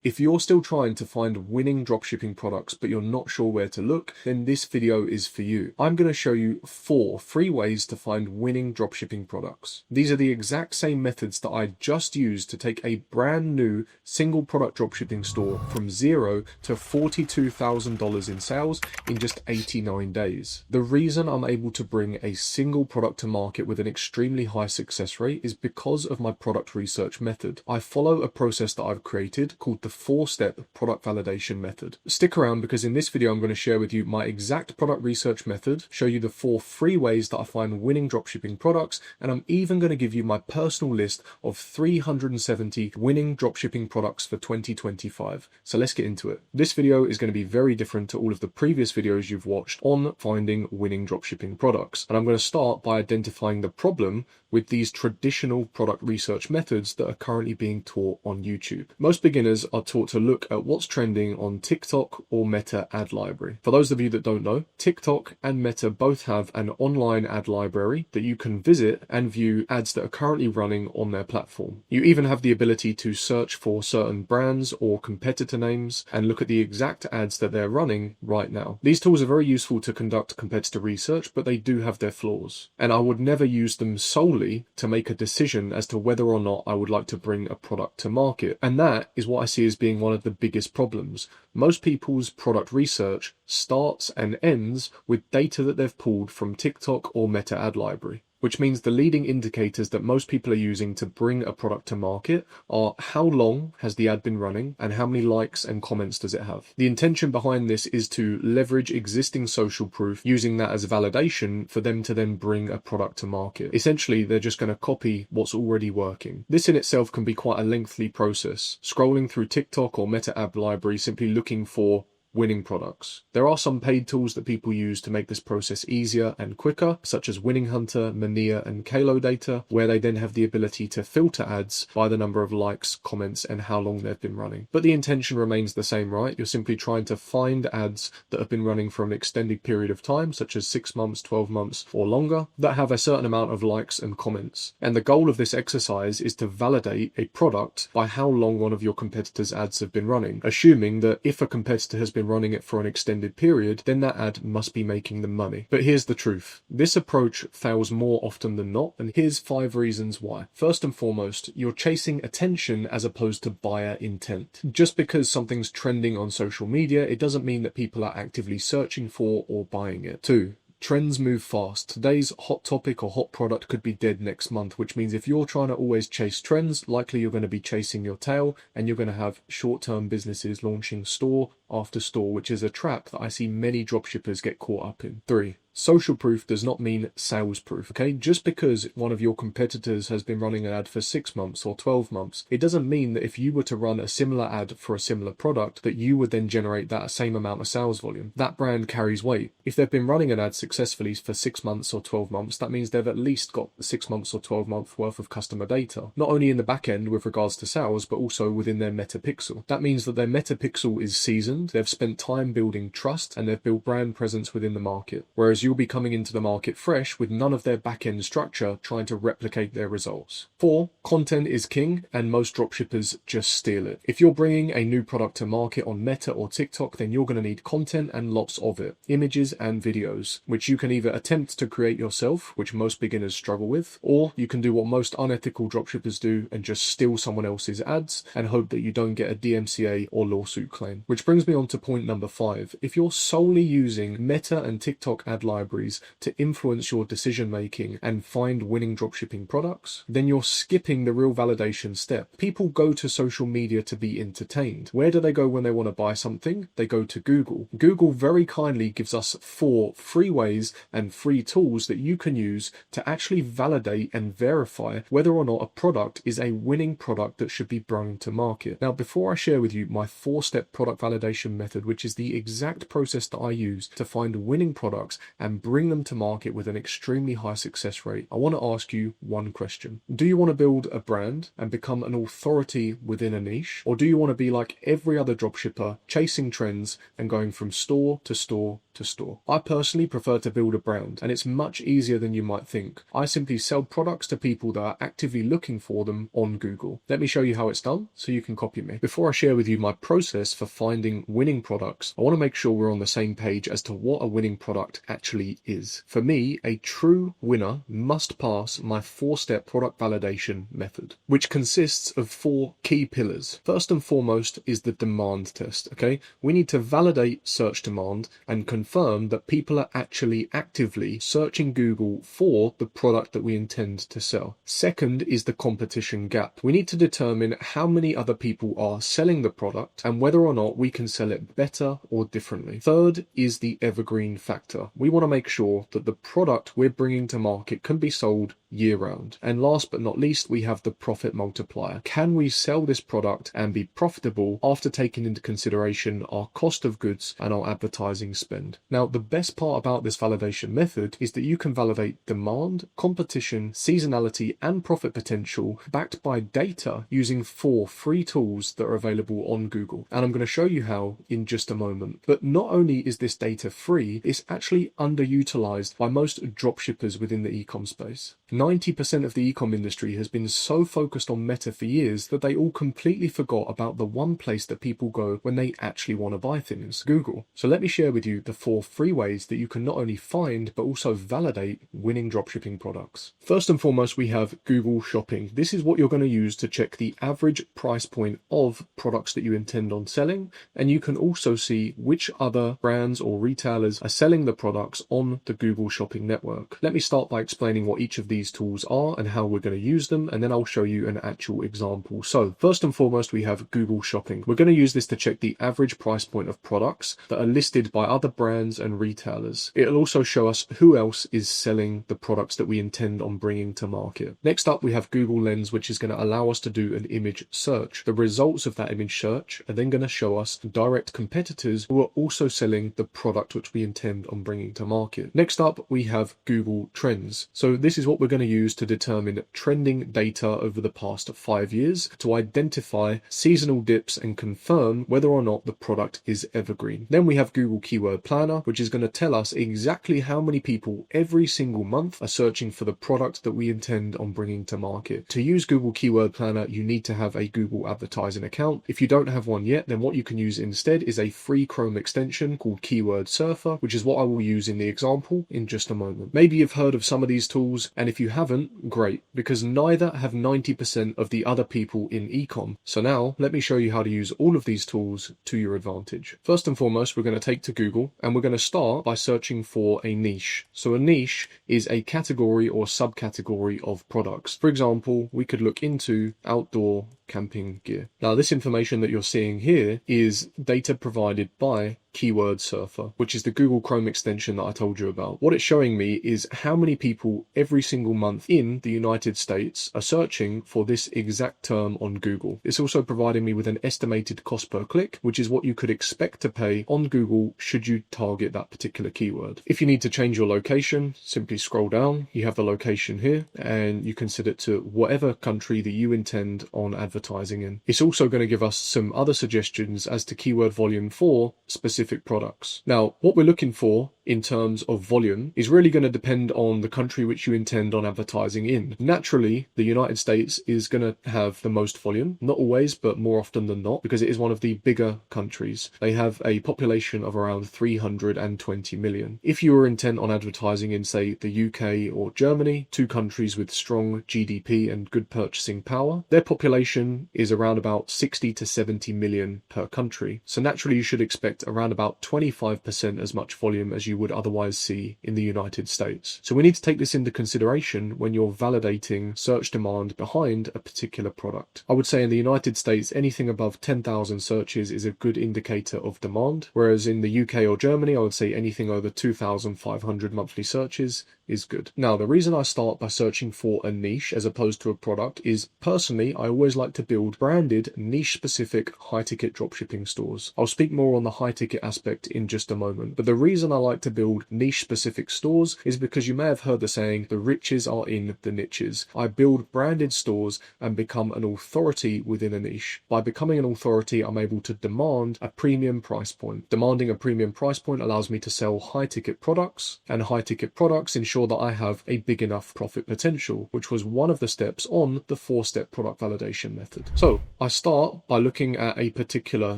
If you're still trying to find winning dropshipping products but you're not sure where to look, then this video is for you. I'm going to show you 4 free ways to find winning dropshipping products. These are the exact same methods that I just used to take a brand new single product dropshipping store from zero to $42,000 in sales in just 89 days. The reason I'm able to bring a single product to market with an extremely high success rate is because of my product research method. I follow a process that I've created called the 4-step product validation method. Stick around because in this video I'm going to share with you my exact product research method, show you the 4 free ways that I find winning dropshipping products, and I'm even going to give you my personal list of 370 winning dropshipping products for 2025. So let's get into it. This video is going to be very different to all of the previous videos you've watched on finding winning dropshipping products. And I'm going to start by identifying the problem with these traditional product research methods that are currently being taught on YouTube. Most beginners are taught to look at what's trending on TikTok or Meta ad library. For those of you that don't know, TikTok and Meta both have an online ad library that you can visit and view ads that are currently running on their platform. You even have the ability to search for certain brands or competitor names and look at the exact ads that they're running right now. These tools are very useful to conduct competitor research, but they do have their flaws. And I would never use them solely to make a decision as to whether or not I would like to bring a product to market. And that is what I see as being one of the biggest problems. Most people's product research starts and ends with data that they've pulled from TikTok or Meta ad library, which means the leading indicators that most people are using to bring a product to market are how long has the ad been running and how many likes and comments does it have. The intention behind this is to leverage existing social proof, using that as validation for them to then bring a product to market. Essentially, they're just going to copy what's already working. This in itself can be quite a lengthy process. Scrolling through TikTok or Meta ad library simply looking for winning products. There are some paid tools that people use to make this process easier and quicker, such as Winning Hunter, Mania, and Kalo data, where they then have the ability to filter ads by the number of likes, comments, and how long they've been running. But the intention remains the same, right? You're simply trying to find ads that have been running for an extended period of time, such as 6 months, 12 months, or longer, that have a certain amount of likes and comments. And the goal of this exercise is to validate a product by how long one of your competitors' ads have been running, assuming that if a competitor has been running it for an extended period, then that ad must be making them money. But here's the truth. This approach fails more often than not, and here's 5 reasons why. First and foremost, you're chasing attention as opposed to buyer intent. Just because something's trending on social media, it doesn't mean that people are actively searching for or buying it. 2. Trends move fast. Today's hot topic or hot product could be dead next month, which means if you're trying to always chase trends, likely you're going to be chasing your tail, and you're going to have short-term businesses launching store after store, which is a trap that I see many dropshippers get caught up in. 3. Social proof does not mean sales proof, okay? Just because one of your competitors has been running an ad for 6 months or 12 months, it doesn't mean that if you were to run a similar ad for a similar product, that you would then generate that same amount of sales volume. That brand carries weight. If they've been running an ad successfully for 6 months or 12 months, that means they've at least got 6 months or 12 months worth of customer data, not only in the back end with regards to sales, but also within their metapixel. That means that their metapixel is seasoned, they've spent time building trust, and they've built brand presence within the market. Whereas you'll be coming into the market fresh with none of their back-end structure trying to replicate their results. 4. Content is king, and most dropshippers just steal it. If you're bringing a new product to market on Meta or TikTok, then you're going to need content and lots of it. Images and videos, which you can either attempt to create yourself, which most beginners struggle with, or you can do what most unethical dropshippers do and just steal someone else's ads and hope that you don't get a DMCA or lawsuit claim. Which brings me on to point number 5. If you're solely using Meta and TikTok ad libraries to influence your decision making and find winning dropshipping products, then you're skipping the real validation step. People go to social media to be entertained. Where do they go when they want to buy something? They go to Google. Google very kindly gives us 4 free ways and free tools that you can use to actually validate and verify whether or not a product is a winning product that should be brought to market. Now, before I share with you my 4-step product validation method, which is the exact process that I use to find winning products and bring them to market with an extremely high success rate, I want to ask you one question. Do you want to build a brand and become an authority within a niche? Or do you want to be like every other dropshipper, chasing trends and going from store to store to to store. I personally prefer to build a brand, and it's much easier than you might think. I simply sell products to people that are actively looking for them on Google. Let me show you how it's done so you can copy me. Before I share with you my process for finding winning products, I want to make sure we're on the same page as to what a winning product actually is. For me, a true winner must pass my 4-step product validation method, which consists of 4 key pillars. First and foremost is the demand test, okay? We need to validate search demand and confirm that people are actually actively searching Google for the product that we intend to sell. Second is the competition gap. We need to determine how many other people are selling the product and whether or not we can sell it better or differently. Third is the evergreen factor. We want to make sure that the product we're bringing to market can be sold year round. And last but not least, we have the profit multiplier. Can we sell this product and be profitable after taking into consideration our cost of goods and our advertising spend? Now, the best part about this validation method is that you can validate demand, competition, seasonality, and profit potential backed by data using 4 free tools that are available on Google. And I'm going to show you how in just a moment. But not only is this data free, it's actually underutilized by most dropshippers within the e-com space. 90% of the e-com industry has been so focused on Meta for years that they all completely forgot about the one place that people go when they actually want to buy things, Google. So let me share with you the 4 free ways that you can not only find but also validate winning dropshipping products. First and foremost, we have Google Shopping. This is what you're going to use to check the average price point of products that you intend on selling, and you can also see which other brands or retailers are selling the products on the Google Shopping network. Let me start by explaining what each of these tools are and how we're going to use them, and then I'll show you an actual example. So first and foremost, we have Google Shopping. We're going to use this to check the average price point of products that are listed by other brands and retailers. It'll also show us who else is selling the products that we intend on bringing to market. Next up, we have Google Lens, which is going to allow us to do an image search. The results of that image search are then going to show us direct competitors who are also selling the product which we intend on bringing to market. Next up, we have Google Trends. So this is what we're going to use to determine trending data over the past 5 years to identify seasonal dips and confirm whether or not the product is evergreen. Then we have Google Keyword Planner, which is going to tell us exactly how many people every single month are searching for the product that we intend on bringing to market. To use Google Keyword Planner, you need to have a Google advertising account. If you don't have one yet, then what you can use instead is a free Chrome extension called Keyword Surfer, which is what I will use in the example in just a moment. Maybe you've heard of some of these tools, and if you haven't, great, because neither have 90% of the other people in ecom. So now let me show you how to use all of these tools to your advantage. First and foremost, we're going to take to Google and we're going to start by searching for a niche. So a niche is a category or subcategory of products. For example, we could look into outdoor camping gear. Now, this information that you're seeing here is data provided by Keyword Surfer, which is the Google Chrome extension that I told you about. What it's showing me is how many people every single month in the United States are searching for this exact term on Google. It's also providing me with an estimated cost per click, which is what you could expect to pay on Google should you target that particular keyword. If you need to change your location, simply scroll down. You have the location here and you can set it to whatever country that you intend on advertising in. It's also going to give us some other suggestions as to keyword volume for specific products. Now, what we're looking for in terms of volume is really going to depend on the country which you intend on advertising in. Naturally, the United States is going to have the most volume, not always, but more often than not, because it is one of the bigger countries. They have a population of around 320 million. If you were intent on advertising in, say, the UK or Germany, 2 countries with strong GDP and good purchasing power, their population is around about 60 to 70 million per country. So naturally, you should expect around about 25% as much volume as you would otherwise see in the United States. So we need to take this into consideration when you're validating search demand behind a particular product. I would say in the United States, anything above 10,000 searches is a good indicator of demand, whereas in the UK or Germany, I would say anything over 2,500 monthly searches is good. Now, the reason I start by searching for a niche as opposed to a product is, personally, I always like to build branded, niche-specific, high-ticket dropshipping stores. I'll speak more on the high-ticket aspect in just a moment, but the reason I like to build niche-specific stores is because you may have heard the saying, the riches are in the niches. I build branded stores and become an authority within a niche. By becoming an authority, I'm able to demand a premium price point. Demanding a premium price point allows me to sell high-ticket products, and high-ticket products ensure that I have a big enough profit potential, which was one of the steps on the 4-step product validation method. So I start by looking at a particular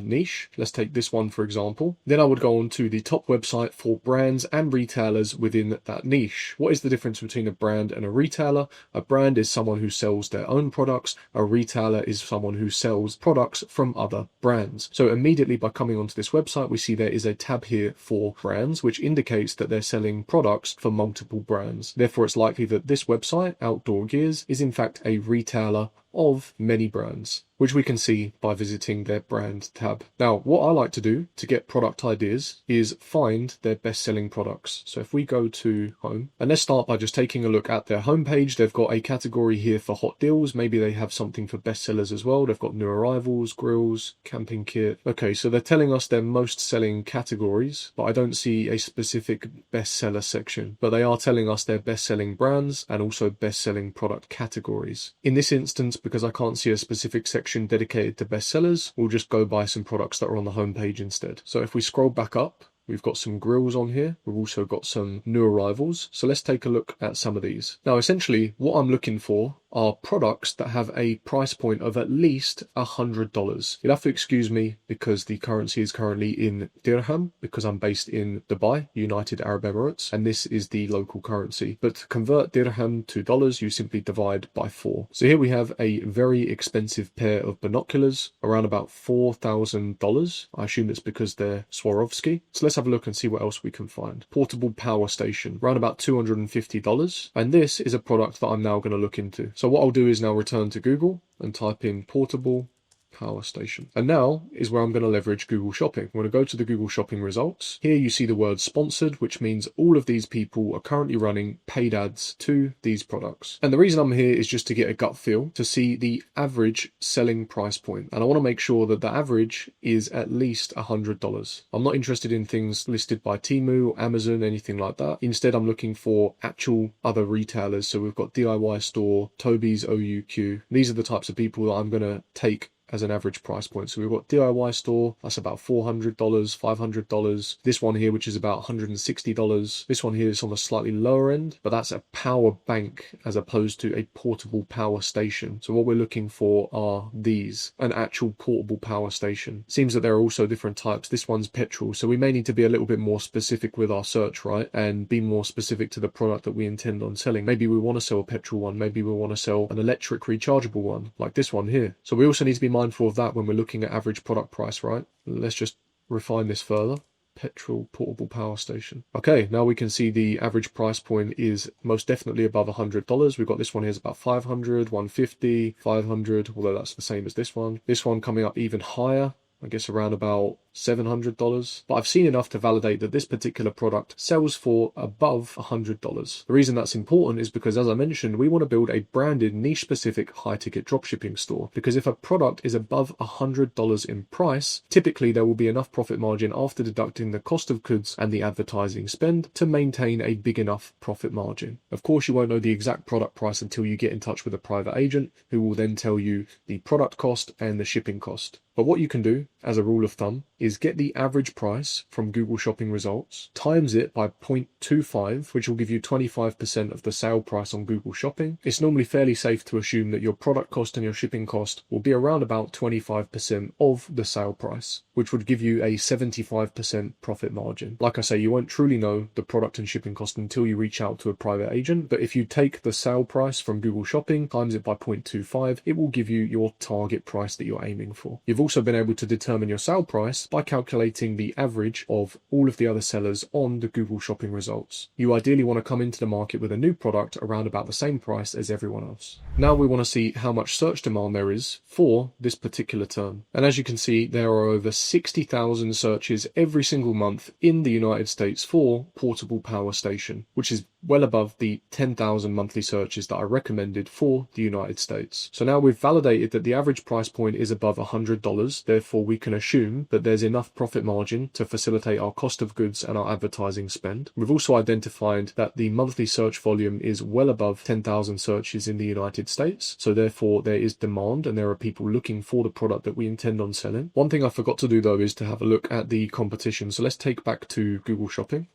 niche. Let's take this one for example. Then I would go on to the top website for brands and retailers within that niche. What is the difference between a brand and a retailer? A brand is someone who sells their own products. A retailer is someone who sells products from other brands. So immediately by coming onto this website, we see there is a tab here for brands, which indicates that they're selling products for multiple brands. Therefore, it's likely that this website, Outdoor Gears, is in fact a retailer of many brands, which we can see by visiting their brand tab. Now, what I like to do to get product ideas is find their best-selling products. So if we go to home, and let's start by just taking a look at their homepage. They've got a category here for hot deals. Maybe they have something for bestsellers as well. They've got new arrivals, grills, camping kit. Okay, so they're telling us their most selling categories, but I don't see a specific bestseller section. But they are telling us their best-selling brands and also best-selling product categories. In this instance, because I can't see a specific section dedicated to bestsellers, we'll just go buy some products that are on the homepage instead. So if we scroll back up, we've got some grills on here. We've also got some new arrivals. So let's take a look at some of these. Now, essentially, what I'm looking for are products that have a price point of at least $100. You'll have to excuse me because the currency is currently in dirham because I'm based in Dubai, United Arab Emirates, and this is the local currency. But to convert dirham to dollars, you simply divide by 4. So here we have a very expensive pair of binoculars, around about $4,000. I assume it's because they're Swarovski. So let's have a look and see what else we can find. Portable power station, around about $250. And this is a product that I'm now going to look into. So what I'll do is now return to Google and type in portable power station. And now is where I'm going to leverage Google Shopping. I'm going to go to the Google Shopping results. Here you see the word sponsored, which means all of these people are currently running paid ads to these products. And the reason I'm here is just to get a gut feel to see the average selling price point. And I want to make sure that the average is at least $100. I'm not interested in things listed by Temu or Amazon, anything like that. Instead, I'm looking for actual other retailers. So we've got DIY Store, Toby's OUQ. These are the types of people that I'm going to take as an average price point. So we've got DIY Store, that's about $400, $500. This one here, which is about $160. This one here is on the slightly lower end, but that's a power bank as opposed to a portable power station. So what we're looking for are these, an actual portable power station. Seems that there are also different types. This one's petrol, so we may need to be a little bit more specific with our search, right? And be more specific to the product that we intend on selling. Maybe we want to sell a petrol one, maybe we want to sell an electric rechargeable one, like this one here. So we also need to be mindful of that when we're looking at average product price, right? Let's just refine this further. Petrol portable power station. Okay, now we can see the average price point is most definitely above $100. We've got this one here is about $500, $150, $500, although that's the same as this one. This one coming up even higher, I guess around about $700, but I've seen enough to validate that this particular product sells for above $100. The reason that's important is because, as I mentioned, we want to build a branded niche-specific high-ticket dropshipping store, because if a product is above $100 in price, typically there will be enough profit margin after deducting the cost of goods and the advertising spend to maintain a big enough profit margin. Of course, you won't know the exact product price until you get in touch with a private agent who will then tell you the product cost and the shipping cost. But what you can do, as a rule of thumb, is get the average price from Google Shopping results, times it by 0.25, which will give you 25% of the sale price on Google Shopping. It's normally fairly safe to assume that your product cost and your shipping cost will be around about 25% of the sale price, which would give you a 75% profit margin. Like I say, you won't truly know the product and shipping cost until you reach out to a private agent, but if you take the sale price from Google Shopping, times it by 0.25, it will give you your target price that you're aiming for. You've also been able to determine your sale price by calculating the average of all of the other sellers on the Google Shopping results. You ideally want to come into the market with a new product around about the same price as everyone else. Now we want to see how much search demand there is for this particular term. And as you can see, there are over 60,000 searches every single month in the United States for portable power station, which is well above the 10,000 monthly searches that I recommended for the United States. So now we've validated that the average price point is above $100, therefore we can assume that there's enough profit margin to facilitate our cost of goods and our advertising spend. We've also identified that the monthly search volume is well above 10,000 searches in the United States, so therefore there is demand and there are people looking for the product that we intend on selling. One thing I forgot to do though is to have a look at the competition. So let's take back to Google Shopping.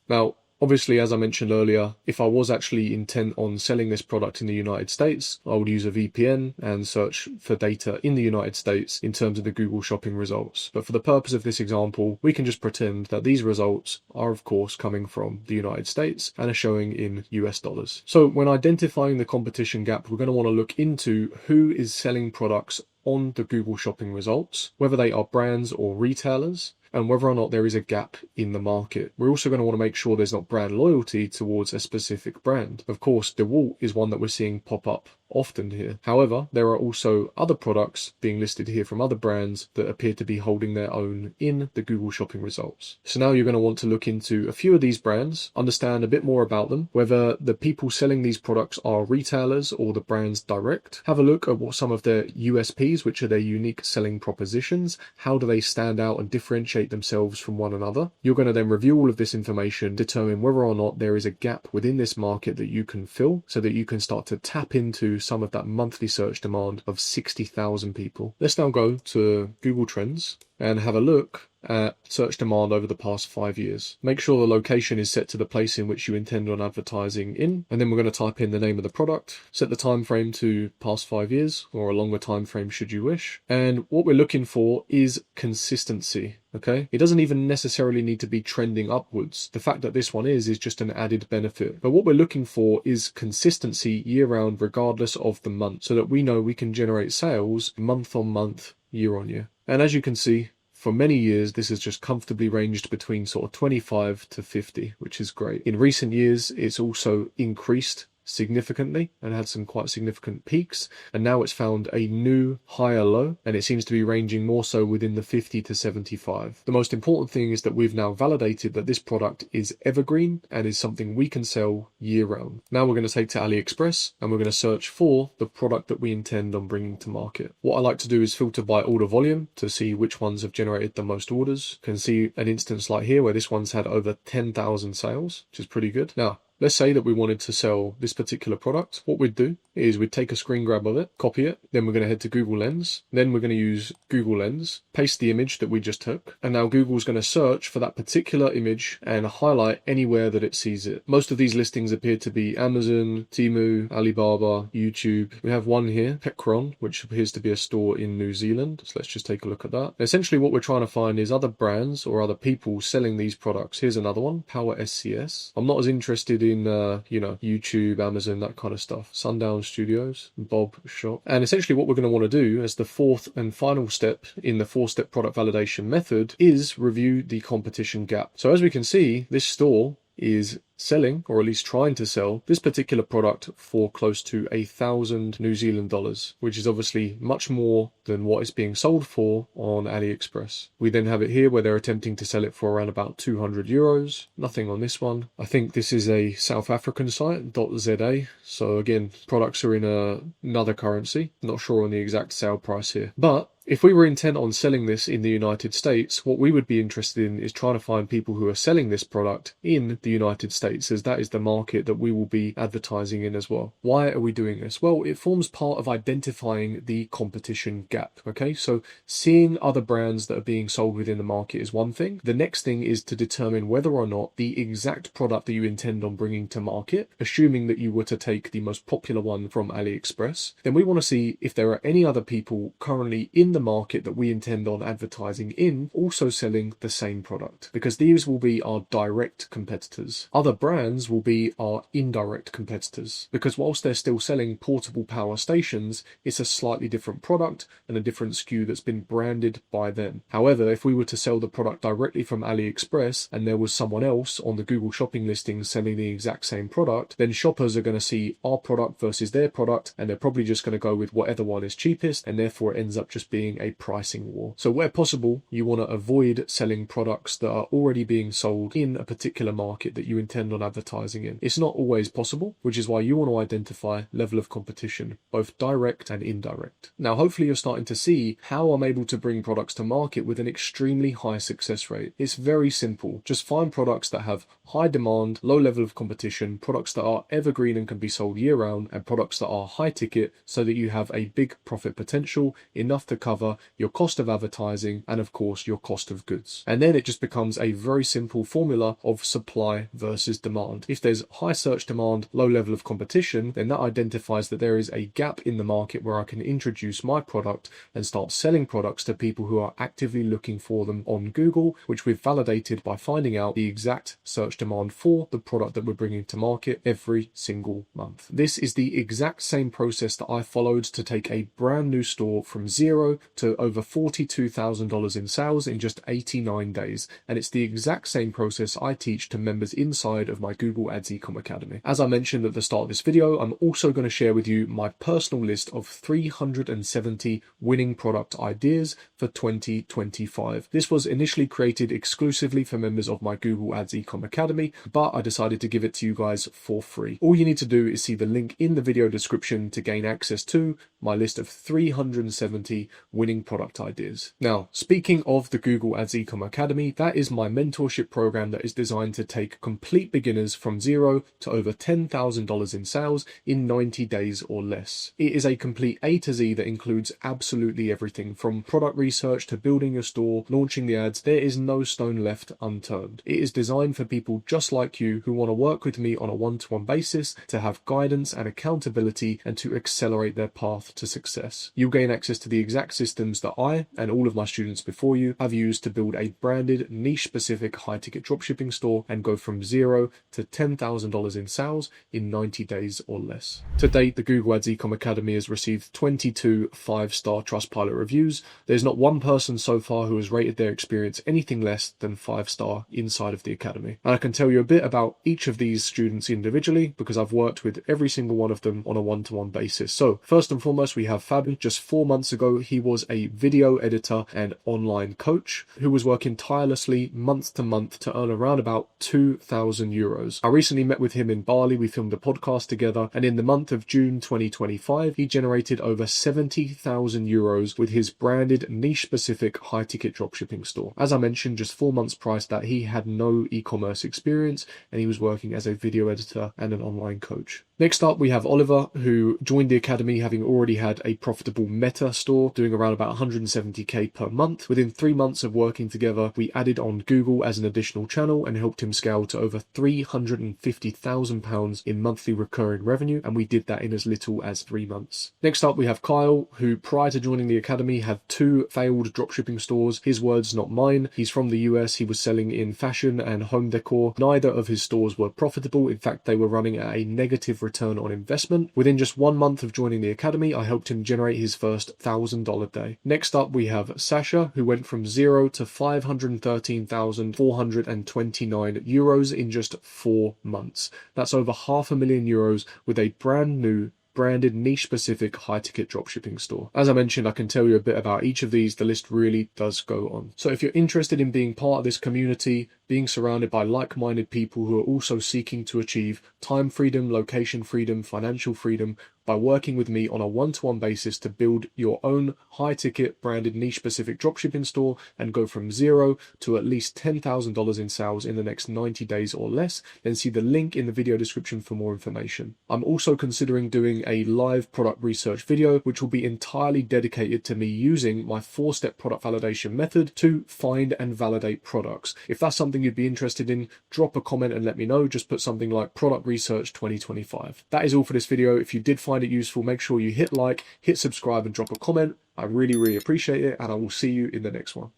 Now, obviously, as I mentioned earlier, if I was actually intent on selling this product in the United States, I would use a VPN and search for data in the United States in terms of the Google Shopping results. But for the purpose of this example, we can just pretend that these results are, of course, coming from the United States and are showing in US dollars. So when identifying the competition gap, we're going to want to look into who is selling products on the Google Shopping results, whether they are brands or retailers, and whether or not there is a gap in the market. We're also going to want to make sure there's not brand loyalty towards a specific brand. Of course, DeWalt is one that we're seeing pop up often here. However, there are also other products being listed here from other brands that appear to be holding their own in the Google Shopping results. So now you're going to want to look into a few of these brands, understand a bit more about them, whether the people selling these products are retailers or the brands direct. Have a look at what some of their USPs, which are their unique selling propositions. How do they stand out and differentiate themselves from one another? You're going to then review all of this information, determine whether or not there is a gap within this market that you can fill so that you can start to tap into some of that monthly search demand of 60,000 people. Let's now go to Google Trends and have a look at search demand over the past 5 years. Make sure the location is set to the place in which you intend on advertising in, and then we're going to type in the name of the product, set the time frame to past 5 years or a longer time frame should you wish. And what we're looking for is consistency. Okay, it doesn't even necessarily need to be trending upwards. The fact that this one is just an added benefit. But what we're looking for is consistency year round, regardless of the month, so that we know we can generate sales month on month, year on year. And as you can see, for many years, this has just comfortably ranged between sort of 25 to 50, which is great. In recent years, it's also increased significantly and had some quite significant peaks, and now it's found a new higher low, and it seems to be ranging more so within the 50 to 75. The most important thing is that we've now validated that this product is evergreen and is something we can sell year round. Now we're going to take to AliExpress and we're going to search for the product that we intend on bringing to market. What I like to do is filter by order volume to see which ones have generated the most orders. You can see an instance like here where this one's had over 10,000 sales, which is pretty good. Now, let's say that we wanted to sell this particular product. What we'd do is we'd take a screen grab of it, copy it, then we're going to head to Google Lens, then we're going to use Google Lens, paste the image that we just took, and now Google's going to search for that particular image and highlight anywhere that it sees it. Most of these listings appear to be Amazon, Temu, Alibaba, YouTube. We have one here, Petcron, which appears to be a store in New Zealand. So let's just take a look at that. Essentially what we're trying to find is other brands or other people selling these products. Here's another one, Power SCS. I'm not as interested in YouTube, Amazon, that kind of stuff. Sundown Studios, Bob Shop. And essentially what we're going to want to do as the fourth and final step in the 4-step product validation method is review the competition gap. So as we can see, this store is selling, or at least trying to sell, this particular product for close to 1,000 New Zealand dollars, which is obviously much more than what it's being sold for on AliExpress. We then have it here where they're attempting to sell it for around about 200 euros. Nothing on this one. I think this is a South African site, .za. So again, products are in another currency. Not sure on the exact sale price here. But if we were intent on selling this in the United States, what we would be interested in is trying to find people who are selling this product in the United States, as that is the market that we will be advertising in as well. Why are we doing this? Well, it forms part of identifying the competition gap, okay? So seeing other brands that are being sold within the market is one thing. The next thing is to determine whether or not the exact product that you intend on bringing to market, assuming that you were to take the most popular one from AliExpress, then we want to see if there are any other people currently in the market that we intend on advertising in also selling the same product, because these will be our direct competitors. Other brands will be our indirect competitors, because whilst they're still selling portable power stations, it's a slightly different product and a different SKU that's been branded by them. However, if we were to sell the product directly from AliExpress and there was someone else on the Google Shopping listings selling the exact same product, then shoppers are going to see our product versus their product, and they're probably just going to go with whatever one is cheapest, and therefore it ends up just being a pricing war. So where possible, you want to avoid selling products that are already being sold in a particular market that you intend spend on advertising in. It's not always possible, which is why you want to identify level of competition, both direct and indirect. Now, hopefully you're starting to see how I'm able to bring products to market with an extremely high success rate. It's very simple. Just find products that have high demand, low level of competition, products that are evergreen and can be sold year round, and products that are high ticket so that you have a big profit potential, enough to cover your cost of advertising and of course your cost of goods. And then it just becomes a very simple formula of supply versus demand. If there's high search demand, low level of competition, then that identifies that there is a gap in the market where I can introduce my product and start selling products to people who are actively looking for them on Google, which we've validated by finding out the exact search demand for the product that we're bringing to market every single month. This is the exact same process that I followed to take a brand new store from zero to over $42,000 in sales in just 89 days. And it's the exact same process I teach to members inside of my Google Ads Ecom Academy. As I mentioned at the start of this video, I'm also going to share with you my personal list of 370 winning product ideas for 2025. This was initially created exclusively for members of my Google Ads Ecom Academy, but I decided to give it to you guys for free. All you need to do is see the link in the video description to gain access to my list of 370 winning product ideas. Now, speaking of the Google Ads Ecom Academy, that is my mentorship program that is designed to take complete beginners from zero to over $10,000 in sales in 90 days or less. It is a complete A to Z that includes absolutely everything from product research to building your store, launching the ads. There is no stone left unturned. It is designed for people just like you who want to work with me on a one-to-one basis to have guidance and accountability and to accelerate their path to success. You'll gain access to the exact systems that I and all of my students before you have used to build a branded, niche-specific high-ticket dropshipping store and go from zero to $10,000 in sales in 90 days or less. To date, the Google Ads Ecom Academy has received 22 5-star Trustpilot reviews. There's not one person so far who has rated their experience anything less than 5-star inside of the Academy. And I can tell you a bit about each of these students individually because I've worked with every single one of them on a one-to-one basis. So first and foremost, we have Fab. Just 4 months ago, he was a video editor and online coach who was working tirelessly month to month to earn around about 2,000 euros. I recently met with him in Bali. We filmed a podcast together, and in the month of June 2025, he generated over 70,000 euros with his branded niche-specific high-ticket dropshipping store. As I mentioned, just 4 months prior to that, he had no e-commerce experience, and he was working as a video editor and an online coach. Next up, we have Oliver, who joined the Academy having already had a profitable Meta store, doing around about 170k per month. Within 3 months of working together, we added on Google as an additional channel and helped him scale to over £350,000 in monthly recurring revenue, and we did that in as little as 3 months. Next up, we have Kyle, who prior to joining the Academy had 2 failed dropshipping stores. His words, not mine. He's from the US. He was selling in fashion and home decor. Neither of his stores were profitable. In fact, they were running at a negative return on investment. Within just 1 month of joining the Academy, I helped him generate his first $1,000 day. Next up, we have Sasha, who went from zero to 513,429 euros in just 4 months. That's over €500,000 with a brand new branded niche-specific high-ticket dropshipping store. As I mentioned, I can tell you a bit about each of these. The list really does go on. So if you're interested in being part of this community, being surrounded by like-minded people who are also seeking to achieve time freedom, location freedom, financial freedom, by working with me on a one-to-one basis to build your own high-ticket branded niche-specific dropshipping store and go from zero to at least $10,000 in sales in the next 90 days or less, then see the link in the video description for more information. I'm also considering doing a live product research video, which will be entirely dedicated to me using my 4-step product validation method to find and validate products. If that's something you'd be interested in, drop a comment and let me know. Just put something like product research 2025. That is all for this video. If you did find it useful, make sure you hit like, hit subscribe and drop a comment. I really appreciate it, and I will see you in the next one.